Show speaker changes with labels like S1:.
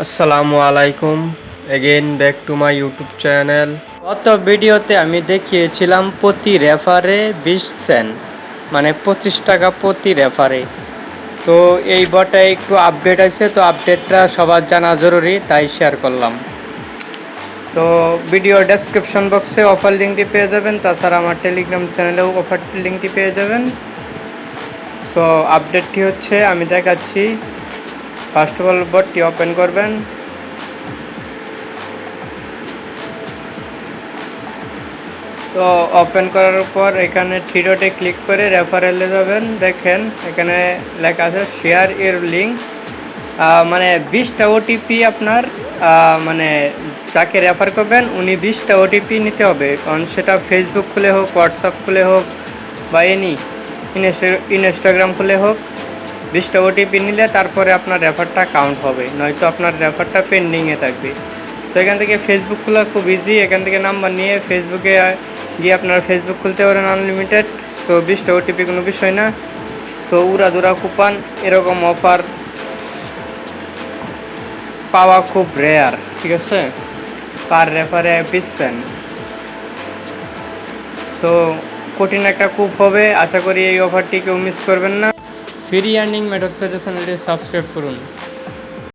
S1: আসসালামু আলাইকুম again back to my YouTube channel. গত ভিডিওতে আমি দেখিয়েছিলাম প্রতি রেফারে 20 সেন্ট, মানে 25 টাকা প্রতি রেফারে। তো এই বটে একটু আপডেট আছে, তো আপডেটটা সবার জানা জরুরি, তাই শেয়ার করলাম। তো ভিডিও ডেসক্রিপশন বক্সে অফার লিঙ্কটি পেয়ে যাবেন, তাছাড়া আমার টেলিগ্রাম চ্যানেলেও অফার লিঙ্কটি পেয়ে যাবেন। সো আপডেটটি হচ্ছে, আমি দেখাচ্ছি। ফার্স্ট অফ অল বটটি ওপেন করবেন। তো ওপেন করার পর এখানে থ্রি ডটে ক্লিক করে রেফারেলে যাবেন। দেখেন এখানে লেখা আছে শেয়ার এর লিঙ্ক, মানে 20টা ওটিপি আপনার, মানে যাকে রেফার করবেন উনি 20টা ওটিপি নিতে হবে, কারণ সেটা ফেসবুক খুলে হোক, হোয়াটসঅ্যাপ খুলে হোক, বা ইনস্টাগ্রাম খুলে হোক, 20টা ওটিপি নিলে তারপরে আপনার রেফারটা কাউন্ট হবে, নয়তো আপনার রেফারটা পেন্ডিংয়ে থাকবে। তো এখান থেকে ফেসবুক খোলা খুব ইজি। এখান থেকে নাম্বার নিয়ে ফেসবুকে গিয়ে আপনার ফেসবুক খুলতে পারেন আনলিমিটেড। সো 20টা ওটিপি কোনো বিষয় না। সো উড়াদুরা কুপন এরকম অফার পাওয়া খুব রেয়ার, ঠিক আছে। পার রেফারে 20 সেন্ট। সো কঠিন একটা কুপ হবে, আশা করি এই অফারটি কেউ মিস করবেন না। ফ্রি আর্নিং মেথড পেতে চ্যানেলটি সাবস্ক্রাইব করুন।